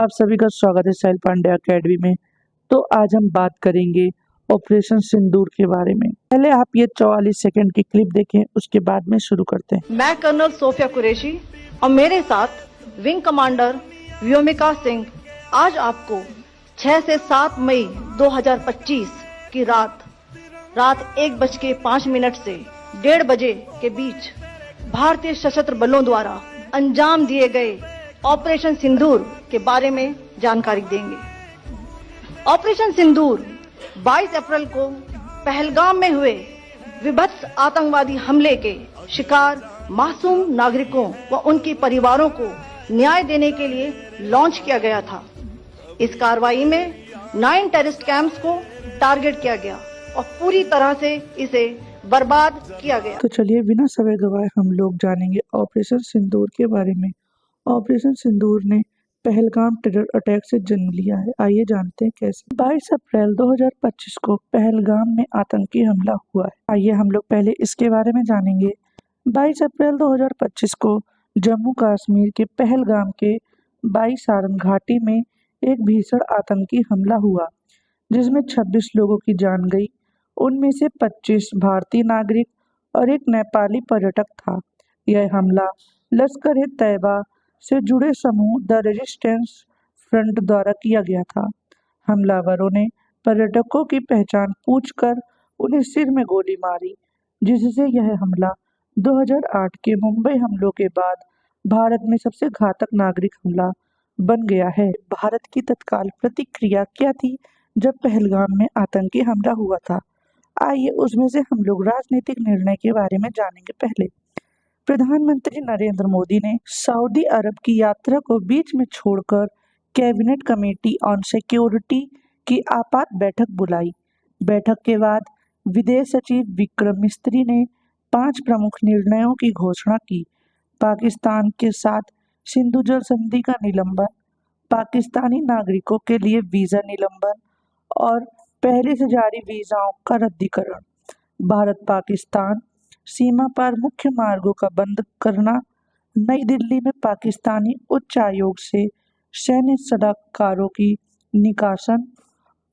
आप सभी का स्वागत है साहिल पांडे अकेडमी में। तो आज हम बात करेंगे ऑपरेशन सिंदूर के बारे में। पहले आप ये 44 सेकंड की क्लिप देखें, उसके बाद में शुरू करते हैं। मैं कर्नल सोफिया कुरैशी और मेरे साथ विंग कमांडर व्योमिका सिंह आज आपको 6 से 7 मई 2025 की रात 1:05 से 1:30 बजे के बीच भारतीय सशस्त्र बलों द्वारा अंजाम दिए गए ऑपरेशन सिंदूर के बारे में जानकारी देंगे। ऑपरेशन सिंदूर 22 अप्रैल को पहलगाम में हुए विभत्स आतंकवादी हमले के शिकार मासूम नागरिकों व उनके परिवारों को न्याय देने के लिए लॉन्च किया गया था। इस कार्रवाई में 9 टेररिस्ट कैंप्स को टारगेट किया गया और पूरी तरह से इसे बर्बाद किया गया। तो चलिए बिना समय गवाए हम लोग जानेंगे ऑपरेशन सिंदूर के बारे में। ऑपरेशन सिंदूर ने पहलगाम टेरर अटैक से जन्म लिया है। आइए जानते हैं कैसे। 22 अप्रैल 2025 को पहलगाम में आतंकी हमला हुआ है। आइए हम लोग पहले इसके बारे में जानेंगे। 22 अप्रैल 2025 को जम्मू कश्मीर के पहलगाम के बाईसारन घाटी में एक भीषण आतंकी हमला हुआ, जिसमें 26 लोगों की जान गई। उनमें से 25 भारतीय नागरिक और एक नेपाली पर्यटक था। यह हमला लश्कर-ए-तैयबा से जुड़े समूह द रेजिस्टेंस फ्रंट द्वारा किया गया था। हमलावरों ने पर्यटकों की पहचान पूछकर उन्हें सिर में गोली मारी, जिससे यह हमला 2008 के मुंबई हमलों के बाद भारत में सबसे घातक नागरिक हमला बन गया है। भारत की तत्काल प्रतिक्रिया क्या थी जब पहलगाम में आतंकी हमला हुआ था? आइए उसमें से हम लोग राजनीतिक निर्णय के बारे में जानेंगे। पहले प्रधानमंत्री नरेंद्र मोदी ने सऊदी अरब की यात्रा को बीच में छोड़कर कैबिनेट कमेटी ऑन सिक्योरिटी की आपात बैठक बुलाई। बैठक के बाद विदेश सचिव विक्रम मिस्री ने 5 प्रमुख निर्णयों की घोषणा की। पाकिस्तान के साथ सिंधु जल संधि का निलंबन, पाकिस्तानी नागरिकों के लिए वीजा निलंबन और पहले से जारी वीजाओं का रद्दीकरण, भारत पाकिस्तान सीमा पर मुख्य मार्गों का बंद करना, नई दिल्ली में पाकिस्तानी उच्चायोग से सैन्य सलाहकारों की निकासन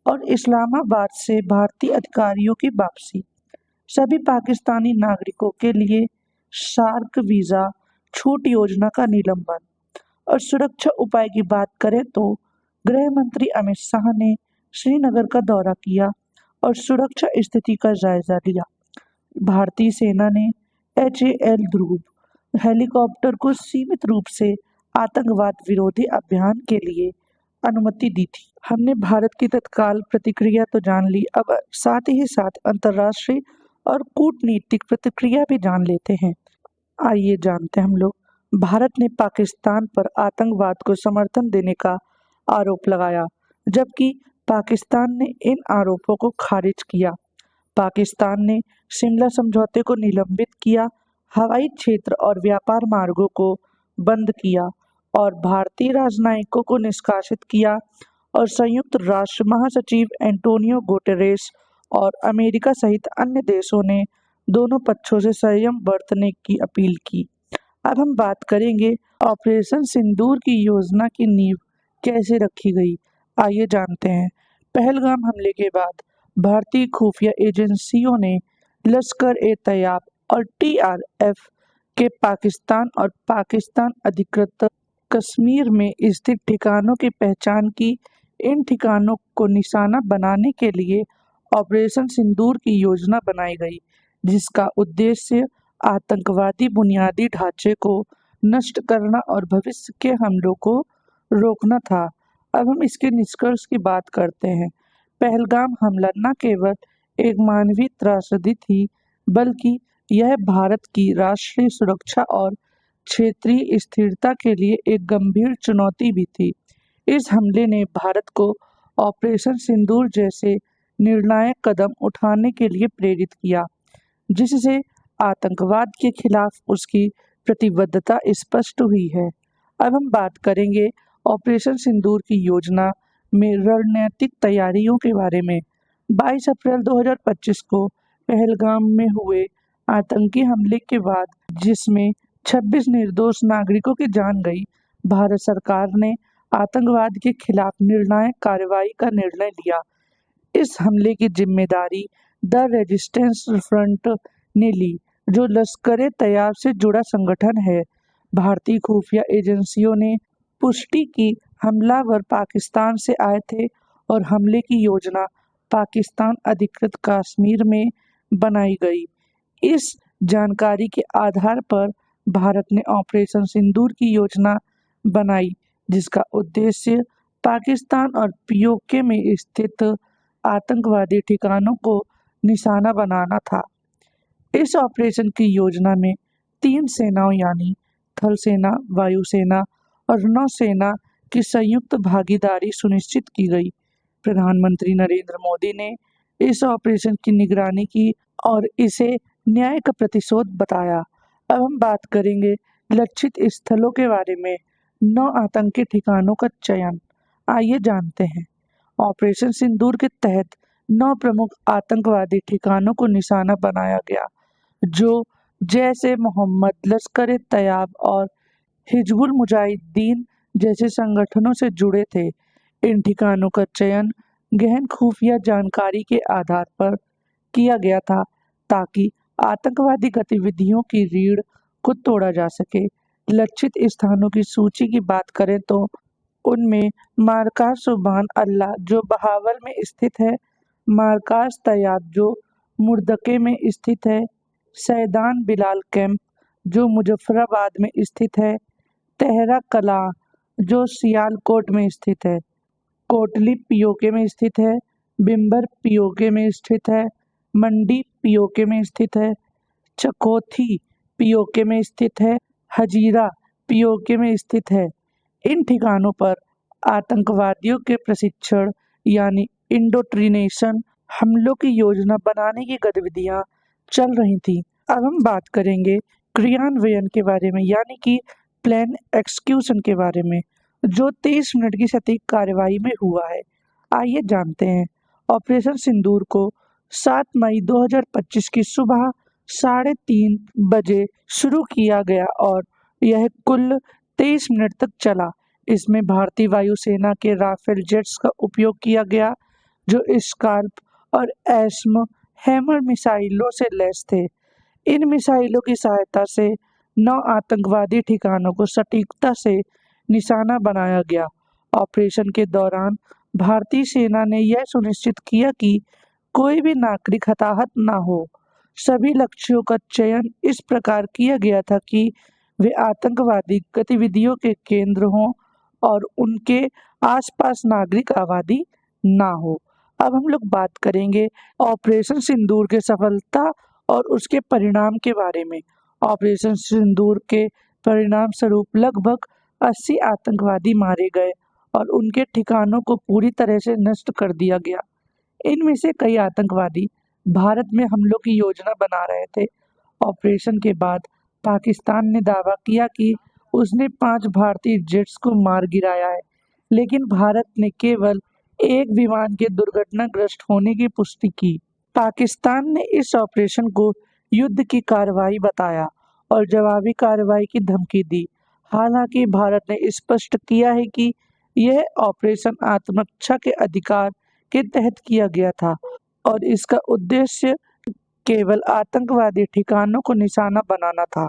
और इस्लामाबाद से भारतीय अधिकारियों की वापसी। सभी पाकिस्तानी नागरिकों के लिए सार्क वीजा छूट योजना का निलंबन। और सुरक्षा उपाय की बात करें तो गृह मंत्री अमित शाह ने श्रीनगर का दौरा किया और सुरक्षा स्थिति का जायजा लिया। भारतीय सेना ने HAL ध्रुव हेलीकॉप्टर को सीमित रूप से आतंकवाद विरोधी अभियान के लिए अनुमति दी थी। हमने भारत की तत्काल प्रतिक्रिया तो जान ली, अब साथ ही साथ अंतर्राष्ट्रीय और कूटनीतिक प्रतिक्रिया भी जान लेते हैं। आइए जानते हैं हम लोग। भारत ने पाकिस्तान पर आतंकवाद को समर्थन देने का आरोप लगाया, जबकि पाकिस्तान ने इन आरोपों को खारिज किया। पाकिस्तान ने शिमला समझौते को निलंबित किया, हवाई क्षेत्र और व्यापार मार्गों को बंद किया और भारतीय राजनयिकों को निष्कासित किया। और संयुक्त राष्ट्र महासचिव एंटोनियो गुटेरेस और अमेरिका सहित अन्य देशों ने दोनों पक्षों से संयम बरतने की अपील की। अब हम बात करेंगे ऑपरेशन सिंदूर की योजना की नींव कैसे रखी गई। आइए जानते हैं। पहलगाम हमले के बाद भारतीय खुफिया एजेंसियों ने लश्कर-ए-तैयबा और TRF के पाकिस्तान और पाकिस्तान अधिकृत कश्मीर में स्थित ठिकानों की पहचान की। इन ठिकानों को निशाना बनाने के लिए ऑपरेशन सिंदूर की योजना बनाई गई, जिसका उद्देश्य आतंकवादी बुनियादी ढांचे को नष्ट करना और भविष्य के हमलों को रोकना था। अब हम इसके निष्कर्ष की बात करते हैं। पहलगाम हमला न केवल एक मानवीय त्रासदी थी, बल्कि यह भारत की राष्ट्रीय सुरक्षा और क्षेत्रीय स्थिरता के लिए एक गंभीर चुनौती भी थी। इस हमले ने भारत को ऑपरेशन सिंदूर जैसे निर्णायक कदम उठाने के लिए प्रेरित किया, जिससे आतंकवाद के खिलाफ उसकी प्रतिबद्धता स्पष्ट हुई है। अब हम बात करेंगे ऑपरेशन सिंदूर की योजना में रणनीतिक तैयारियों के बारे में। 22 अप्रैल 2025 को पहलगाम में हुए आतंकी हमले के बाद, जिसमें 26 निर्दोष नागरिकों की जान गई, भारत सरकार ने आतंकवाद के खिलाफ निर्णायक कार्रवाई का निर्णय लिया। इस हमले की जिम्मेदारी द रेजिस्टेंस फ्रंट ने ली, जो लश्कर-ए तैयबा से जुड़ा संगठन है। भारतीय खुफिया एजेंसियों ने पुष्टि की हमलावर पाकिस्तान से आए थे और हमले की योजना पाकिस्तान अधिकृत कश्मीर में बनाई गई। इस जानकारी के आधार पर भारत ने ऑपरेशन सिंदूर की योजना बनाई, जिसका उद्देश्य पाकिस्तान और पीओके में स्थित आतंकवादी ठिकानों को निशाना बनाना था। इस ऑपरेशन की योजना में 3 सेनाओं यानी थल सेना, वायुसेना और नौसेना की संयुक्त भागीदारी सुनिश्चित की गई। प्रधानमंत्री नरेंद्र मोदी ने इस ऑपरेशन की निगरानी की और इसे न्याय का प्रतिशोध बताया। अब हम बात करेंगे लक्षित स्थलों के बारे में। 9 आतंकी ठिकानों का चयन, आइए जानते हैं। ऑपरेशन सिंदूर के तहत 9 प्रमुख आतंकवादी ठिकानों को निशाना बनाया गया, जो जैश-ए मोहम्मद, लश्कर-ए-तैयबा और हिजबुल मुजाहिदीन जैसे संगठनों से जुड़े थे। इन ठिकानों का चयन गहन खुफिया जानकारी के आधार पर किया गया था, ताकि आतंकवादी गतिविधियों की रीढ़ को तोड़ा जा सके। लक्षित स्थानों की सूची की बात करें तो उनमें मारकाज सुबहान अल्लाह जो बहावल में स्थित है, मारकाज तैयब जो मुर्दके में स्थित है, सैदान बिलाल कैंप जो मुजफ्फराबाद में स्थित है, तेहरा कलां जो सियालकोट में स्थित है, कोटली पीओके में स्थित है, बिम्बर पीओके में स्थित है, मंडी पीओके में स्थित है, चकोथी पीओके में स्थित है, हजीरा पीओके में स्थित है। इन ठिकानों पर आतंकवादियों के प्रशिक्षण यानी इंडोट्रिनेशन हमलों की योजना बनाने की गतिविधियां चल रही थी। अब हम बात करेंगे क्रियान्वयन के बारे में, यानी कि प्लान एक्सक्यूशन के बारे में, जो 23 मिनट की सटीक कार्रवाई में हुआ है। आइए जानते हैं। ऑपरेशन सिंदूर को 7 मई 2025 की सुबह 3:30 बजे शुरू किया गया और यह कुल 23 मिनट तक चला। इसमें भारतीय वायुसेना के राफेल जेट्स का उपयोग किया गया, जो स्कार्प और एस्म हैमर मिसाइलों से लैस थे। इन मिसाइलों की सहायता से 9 आतंकवादी ठिकानों को सटीकता से निशाना बनाया गया। ऑपरेशन के दौरान भारतीय सेना ने यह सुनिश्चित किया कि कोई भी नागरिक हताहत न हो। सभी लक्ष्यों का चयन इस प्रकार किया गया था कि वे आतंकवादी गतिविधियों के केंद्र हों और उनके आसपास नागरिक आबादी ना हो। अब हम लोग बात करेंगे ऑपरेशन सिंदूर के सफलता और उसके परिणाम के बारे में। ऑपरेशन सिंदूर के परिणाम स्वरूप लगभग 80 आतंकवादी मारे गए और उनके ठिकानों को पूरी तरह से नष्ट कर दिया गया। इनमें से कई आतंकवादी भारत में हमलों की योजना बना रहे थे। ऑपरेशन के बाद पाकिस्तान ने दावा किया कि उसने 5 भारतीय जेट्स को मार गिराया है, लेकिन भारत ने केवल एक विमान के दुर्घटनाग्रस्त होने की पुष्टि की। पाकिस्तान ने इस ऑपरेशन को युद्ध की कार्रवाई बताया और जवाबी कार्रवाई की धमकी दी। हालांकि भारत ने स्पष्ट किया है कि यह ऑपरेशन आत्मरक्षा के अधिकार के तहत किया गया था और इसका उद्देश्य केवल आतंकवादी ठिकानों को निशाना बनाना था।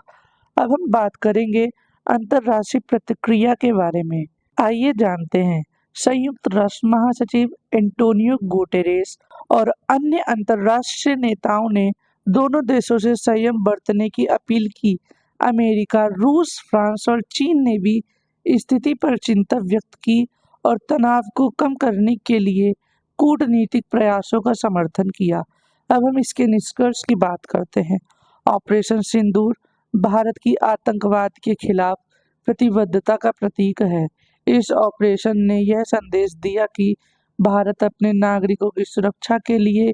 अब हम बात करेंगे अंतर्राष्ट्रीय प्रतिक्रिया के बारे में। आइए जानते हैं। संयुक्त राष्ट्र महासचिव एंटोनियो गुटेरेस और अन्य अंतर्राष्ट्रीय नेताओं ने दोनों देशों से संयम बरतने की अपील की। अमेरिका, रूस, फ्रांस और चीन ने भी स्थिति पर चिंता व्यक्त की और तनाव को कम करने के लिए कूटनीतिक प्रयासों का समर्थन किया। अब हम इसके निष्कर्ष की बात करते हैं। ऑपरेशन सिंदूर भारत की आतंकवाद के खिलाफ प्रतिबद्धता का प्रतीक है। इस ऑपरेशन ने यह संदेश दिया कि भारत अपने नागरिकों की सुरक्षा के लिए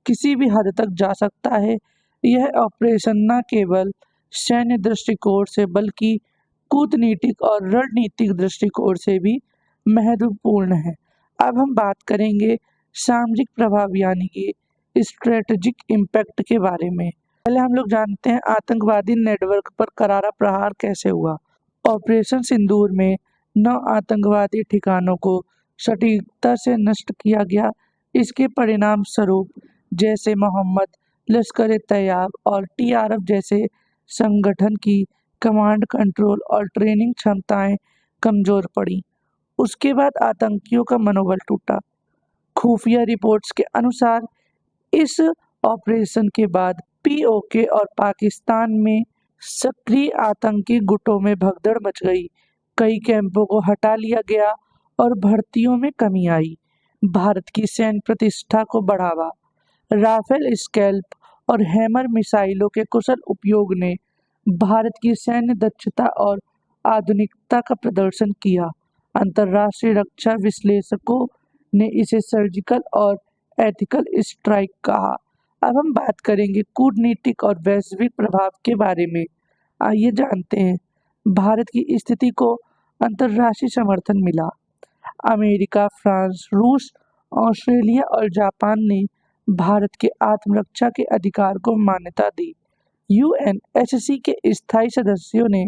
किसी भी हद तक जा सकता है। यह ऑपरेशन न केवल सैन्य दृष्टिकोण से बल्कि कूटनीतिक और रणनीतिक दृष्टिकोण से भी महत्वपूर्ण है। अब हम बात करेंगे सामाजिक प्रभाव यानी कि स्ट्रेटेजिक इम्पैक्ट के बारे में। पहले हम लोग जानते हैं आतंकवादी नेटवर्क पर करारा प्रहार कैसे हुआ। ऑपरेशन सिंदूर में 9 आतंकवादी ठिकानों को सटीकता से नष्ट किया गया। इसके परिणाम स्वरूप जैश ए मोहम्मद, लश्कर-ए-तैयबा और टीआरएफ जैसे संगठन की कमांड कंट्रोल और ट्रेनिंग क्षमताएं कमजोर पड़ी। उसके बाद आतंकियों का मनोबल टूटा। खुफिया रिपोर्ट्स के अनुसार इस ऑपरेशन के बाद पीओके और पाकिस्तान में सक्रिय आतंकी गुटों में भगदड़ मच गई। कई कैंपों को हटा लिया गया और भर्तियों में कमी आई। भारत की सैन्य प्रतिष्ठा को बढ़ावा। राफेल स्कैल्प और हैमर मिसाइलों के कुशल उपयोग ने भारत की सैन्य दक्षता और आधुनिकता का प्रदर्शन किया। अंतर्राष्ट्रीय रक्षा विश्लेषकों ने इसे सर्जिकल और एथिकल स्ट्राइक कहा। अब हम बात करेंगे कूटनीतिक और वैश्विक प्रभाव के बारे में। आइए जानते हैं। भारत की स्थिति को अंतर्राष्ट्रीय समर्थन मिला। अमेरिका, फ्रांस, रूस, ऑस्ट्रेलिया और जापान ने भारत के आत्मरक्षा के अधिकार को मान्यता दी। यूएनएससी के स्थायी सदस्यों ने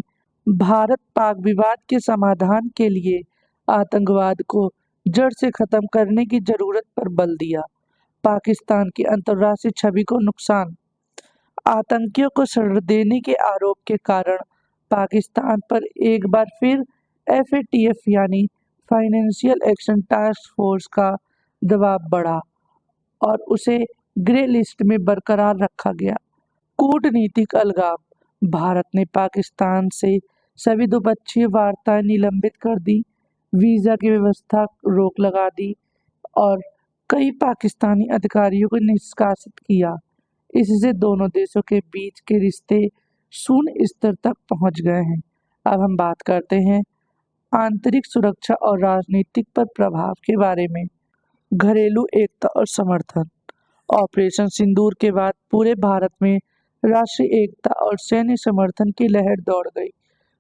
भारत पाक विवाद के समाधान के लिए आतंकवाद को जड़ से खत्म करने की जरूरत पर बल दिया। पाकिस्तान की अंतर्राष्ट्रीय छवि को नुकसान। आतंकियों को शरण देने के आरोप के कारण पाकिस्तान पर एक बार फिर एफएटीएफ यानी फाइनेंशियल एक्शन टास्क फोर्स का दबाव बढ़ा और उसे ग्रे लिस्ट में बरकरार रखा गया। कूटनीतिक अलगाव। भारत ने पाकिस्तान से सभी द्विपक्षीय वार्ताएं निलंबित कर दी, वीजा की व्यवस्था रोक लगा दी और कई पाकिस्तानी अधिकारियों को निष्कासित किया। इससे दोनों देशों के बीच के रिश्ते शून्य स्तर तक पहुंच गए हैं। अब हम बात करते हैं आंतरिक सुरक्षा और राजनीतिक पर प्रभाव के बारे में। घरेलू एकता और समर्थन। ऑपरेशन सिंदूर के बाद पूरे भारत में राष्ट्रीय एकता और सैन्य समर्थन की लहर दौड़ गई।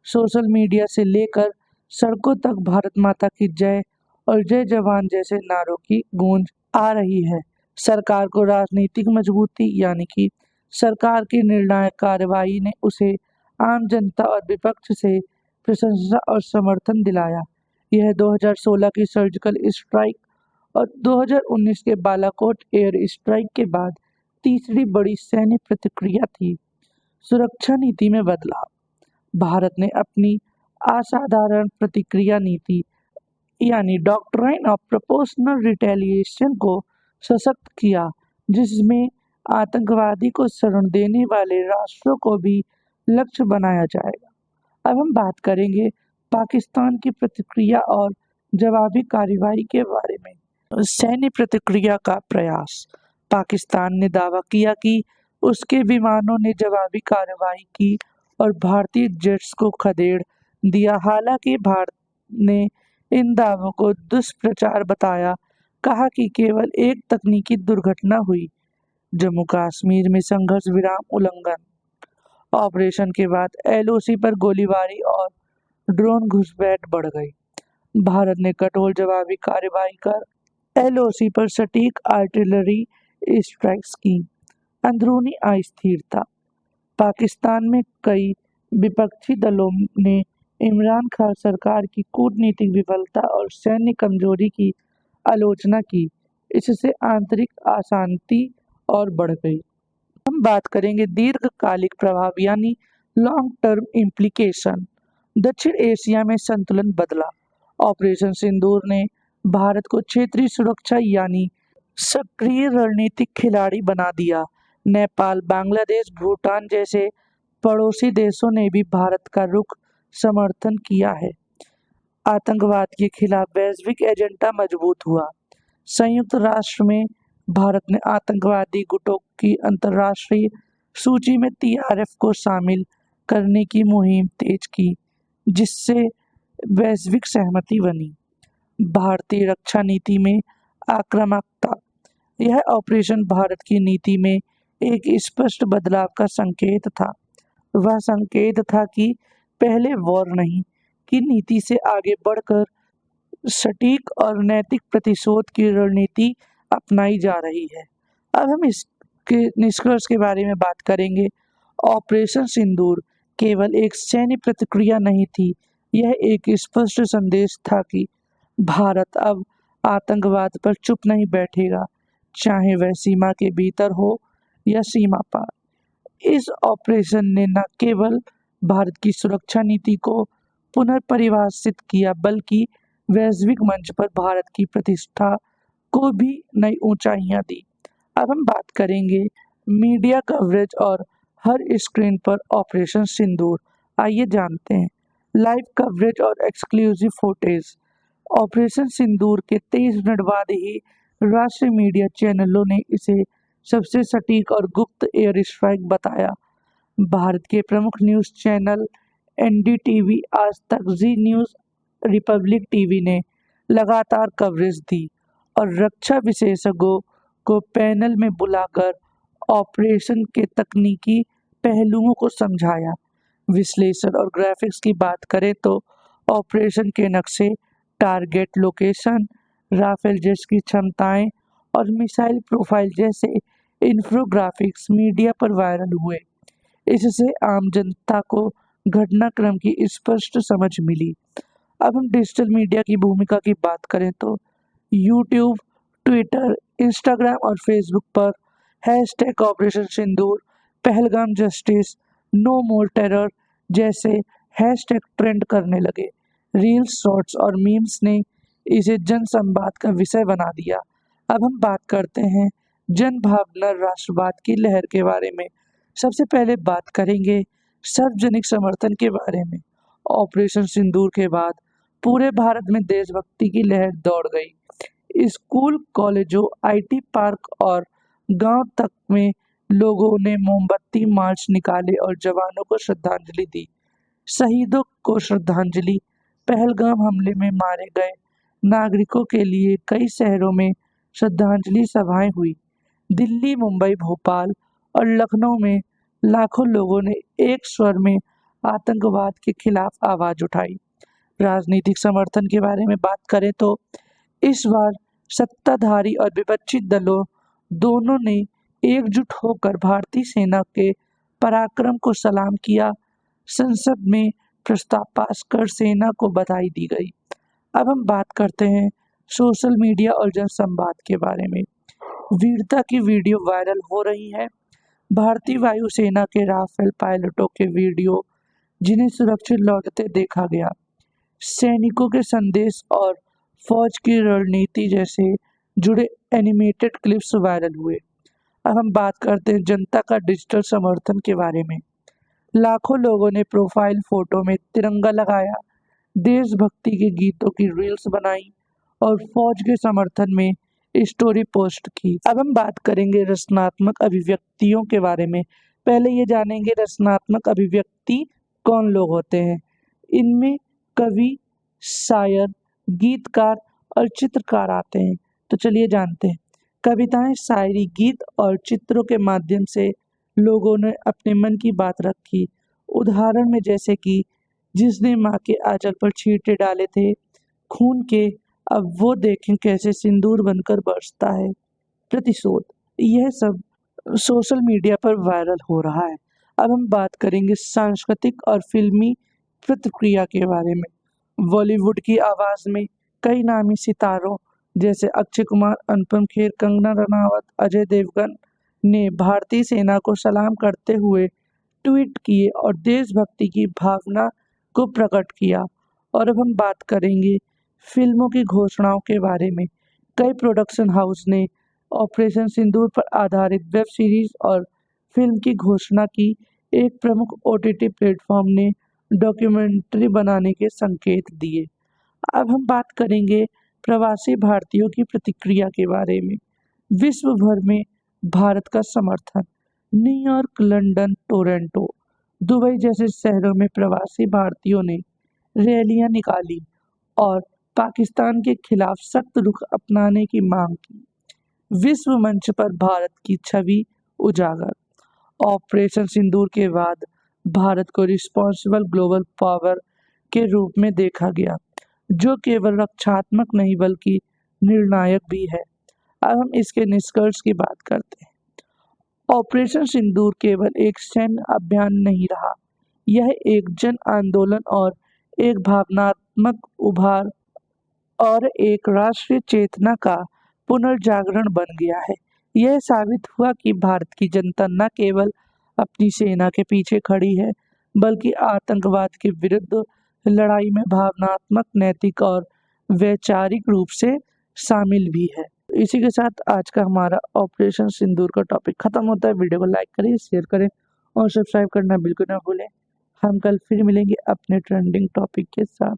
सोशल मीडिया से लेकर सड़कों तक भारत माता की जय और जय जवान जैसे नारों की गूंज आ रही है। सरकार को राजनीतिक मजबूती यानी कि सरकार की निर्णायक कार्रवाई ने उसे आम जनता और विपक्ष से प्रशंसा और समर्थन दिलाया। यह 2016 की सर्जिकल स्ट्राइक और 2019 के बालाकोट एयर स्ट्राइक के बाद तीसरी बड़ी सैन्य प्रतिक्रिया थी। सुरक्षा नीति में बदलाव। भारत ने अपनी असाधारण प्रतिक्रिया नीति यानी डॉक्ट्राइन ऑफ प्रोपोर्शनल रिटेलिएशन को सशक्त किया, जिसमें आतंकवादी को शरण देने वाले राष्ट्रों को भी लक्ष्य बनाया जाएगा। अब हम बात करेंगे पाकिस्तान की प्रतिक्रिया और जवाबी कार्रवाई के बारे में। सैन्य प्रतिक्रिया का प्रयास। पाकिस्तान ने दावा किया कि उसके विमानों ने जवाबी कार्रवाई की और भारतीय जेट्स को खदेड़ दिया। हालांकि भारत ने इन दावों को दुष्प्रचार बताया, कहा कि केवल एक तकनीकी दुर्घटना हुई। जम्मू कश्मीर में संघर्ष विराम उल्लंघन। ऑपरेशन के बाद एलओसी पर गोलीबारी और ड्रोन घुसपैठ बढ़ गई। भारत ने कठोर जवाबी कार्रवाई कर एलओसी पर सटीक आर्टिलरी स्ट्राइक्स की। अंदरूनी अस्थिरता। पाकिस्तान में कई विपक्षी दलों ने इमरान खान सरकार की कूटनीतिक विफलता और सैन्य कमजोरी की आलोचना की। इससे आंतरिक अशांति और बढ़ गई। हम बात करेंगे दीर्घकालिक प्रभाव यानी लॉन्ग टर्म इम्प्लीकेशन। दक्षिण एशिया में संतुलन बदला। ऑपरेशन सिंदूर ने भारत को क्षेत्रीय सुरक्षा यानी सक्रिय रणनीतिक खिलाड़ी बना दिया। नेपाल, बांग्लादेश, भूटान जैसे पड़ोसी देशों ने भी भारत का रुख समर्थन किया है। आतंकवाद के खिलाफ वैश्विक एजेंडा मजबूत हुआ। संयुक्त राष्ट्र में भारत ने आतंकवादी गुटों की अंतर्राष्ट्रीय सूची में टीआरएफ को शामिल करने की मुहिम तेज की, जिससे वैश्विक सहमति बनी। भारतीय रक्षा नीति में आक्रामकता। यह ऑपरेशन भारत की नीति में एक स्पष्ट बदलाव का संकेत था। वह संकेत था कि पहले वॉर नहीं की नीति से आगे बढ़कर सटीक और नैतिक प्रतिशोध की रणनीति अपनाई जा रही है। अब हम इसके निष्कर्ष के बारे में बात करेंगे। ऑपरेशन सिंदूर केवल एक सैन्य प्रतिक्रिया नहीं थी, यह एक स्पष्ट संदेश था कि भारत अब आतंकवाद पर चुप नहीं बैठेगा, चाहे वह सीमा के भीतर हो या सीमा पार। इस ऑपरेशन ने न केवल भारत की सुरक्षा नीति को पुनर्परिभाषित किया, बल्कि वैश्विक मंच पर भारत की प्रतिष्ठा को भी नई ऊंचाइयां दी। अब हम बात करेंगे मीडिया कवरेज और हर स्क्रीन पर ऑपरेशन सिंदूर। आइए जानते हैं लाइव कवरेज और एक्सक्लूसिव फुटेज। ऑपरेशन सिंदूर के 23 मिनट बाद ही राष्ट्रीय मीडिया चैनलों ने इसे सबसे सटीक और गुप्त एयर स्ट्राइक बताया। भारत के प्रमुख न्यूज चैनल एनडीटीवी, आज तक, जी न्यूज, रिपब्लिक टीवी ने लगातार कवरेज दी और रक्षा विशेषज्ञों को पैनल में बुलाकर ऑपरेशन के तकनीकी पहलुओं को समझाया। विश्लेषण और ग्राफिक्स की बात करें तो ऑपरेशन के नक्शे, टारगेट लोकेशन, राफेल जेट्स की क्षमताएं और मिसाइल प्रोफाइल जैसे इंफोग्राफिक्स मीडिया पर वायरल हुए। इससे आम जनता को घटनाक्रम की स्पष्ट समझ मिली। अब हम डिजिटल मीडिया की भूमिका की बात करें तो यूट्यूब, ट्विटर, इंस्टाग्राम और फेसबुक पर हैशटैग ऑपरेशन सिंदूर, पहलगाम जस्टिस, नो मोर टेरर जैसे हैशटैग ट्रेंड करने लगे। रील्स, शॉर्ट्स और मीम्स ने इसे जन संवाद का विषय बना दिया। अब हम बात करते हैं जन भावना राष्ट्रवाद की लहर के बारे में। सबसे पहले बात करेंगे सार्वजनिक समर्थन के बारे में। ऑपरेशन सिंदूर के बाद पूरे भारत में देशभक्ति की लहर दौड़ गई। स्कूल, कॉलेजों, आईटी पार्क और गांव तक में लोगों ने मोमबत्ती मार्च निकाले और जवानों को श्रद्धांजलि दी। शहीदों को श्रद्धांजलि। पहलगाम हमले में मारे गए नागरिकों के लिए कई शहरों में श्रद्धांजलि सभाएं हुई। दिल्ली, मुंबई, भोपाल और लखनऊ में लाखों लोगों ने एक स्वर में आतंकवाद के खिलाफ आवाज उठाई। राजनीतिक समर्थन के बारे में बात करें तो इस बार सत्ताधारी और विपक्षी दलों दोनों ने एकजुट होकर भारतीय सेना के पराक्रम को सलाम किया। संसद में प्रस्ताव पास कर सेना को बधाई दी गई। अब हम बात करते हैं सोशल मीडिया और जनसंवाद के बारे में। वीरता की वीडियो वायरल हो रही है। भारतीय वायुसेना के राफेल पायलटों के वीडियो, जिन्हें सुरक्षित लौटते देखा गया। सैनिकों के संदेश और फौज की रणनीति जैसे जुड़े एनिमेटेड क्लिप्स वायरल हुए। अब हम बात करते हैं जनता का डिजिटल समर्थन के बारे में। लाखों लोगों ने प्रोफाइल फोटो में तिरंगा लगाया, देशभक्ति के गीतों की रील्स बनाई और फौज के समर्थन में स्टोरी पोस्ट की। अब हम बात करेंगे रचनात्मक अभिव्यक्तियों के बारे में। पहले ये जानेंगे रचनात्मक अभिव्यक्ति कौन लोग होते हैं। इनमें कवि, शायर, गीतकार और चित्रकार आते हैं। तो चलिए जानते हैं। कविताएं, शायरी, गीत और चित्रों के माध्यम से लोगों ने अपने मन की बात रखी। उदाहरण में जैसे कि जिसने माँ के आंचल पर छींटे डाले थे खून के, अब वो देखें कैसे सिंदूर बनकर बरसता है। प्रतिशोध, यह सब सोशल मीडिया पर वायरल हो रहा है। अब हम बात करेंगे सांस्कृतिक और फिल्मी प्रतिक्रिया के बारे में। बॉलीवुड की आवाज में कई नामी सितारों जैसे अक्षय कुमार, अनुपम खेर, कंगना रनावत, अजय देवगन ने भारतीय सेना को सलाम करते हुए ट्वीट किए और देशभक्ति की भावना को प्रकट किया। और अब हम बात करेंगे फिल्मों की घोषणाओं के बारे में। कई प्रोडक्शन हाउस ने ऑपरेशन सिंदूर पर आधारित वेब सीरीज और फिल्म की घोषणा की। एक प्रमुख ओटीटी प्लेटफॉर्म ने डॉक्यूमेंट्री बनाने के संकेत दिए। अब हम बात करेंगे प्रवासी भारतीयों की प्रतिक्रिया के बारे में। विश्व भर में भारत का समर्थन। न्यूयॉर्क, लंदन, टोरंटो, दुबई जैसे शहरों में प्रवासी भारतीयों ने रैलियां निकाली और पाकिस्तान के खिलाफ सख्त रुख अपनाने की मांग की। विश्व मंच पर भारत की छवि उजागर। ऑपरेशन सिंदूर के बाद भारत को रिस्पॉन्सिबल ग्लोबल पावर के रूप में देखा गया, जो केवल रक्षात्मक नहीं बल्कि निर्णायक भी है। अब हम इसके निष्कर्ष की बात करते हैं। ऑपरेशन सिंदूर केवल एक सैन्य अभियान नहीं रहा, यह एक जन आंदोलन और एक भावनात्मक उभार और एक राष्ट्रीय चेतना का पुनर्जागरण बन गया है। यह साबित हुआ कि भारत की जनता न केवल अपनी सेना के पीछे खड़ी है, बल्कि आतंकवाद के विरुद्ध लड़ाई में भावनात्मक, नैतिक और वैचारिक रूप से शामिल भी है। इसी के साथ आज का हमारा ऑपरेशन सिंदूर का टॉपिक खत्म होता है। वीडियो को लाइक करें, शेयर करें और सब्सक्राइब करना बिल्कुल ना भूलें। हम कल फिर मिलेंगे अपने ट्रेंडिंग टॉपिक के साथ।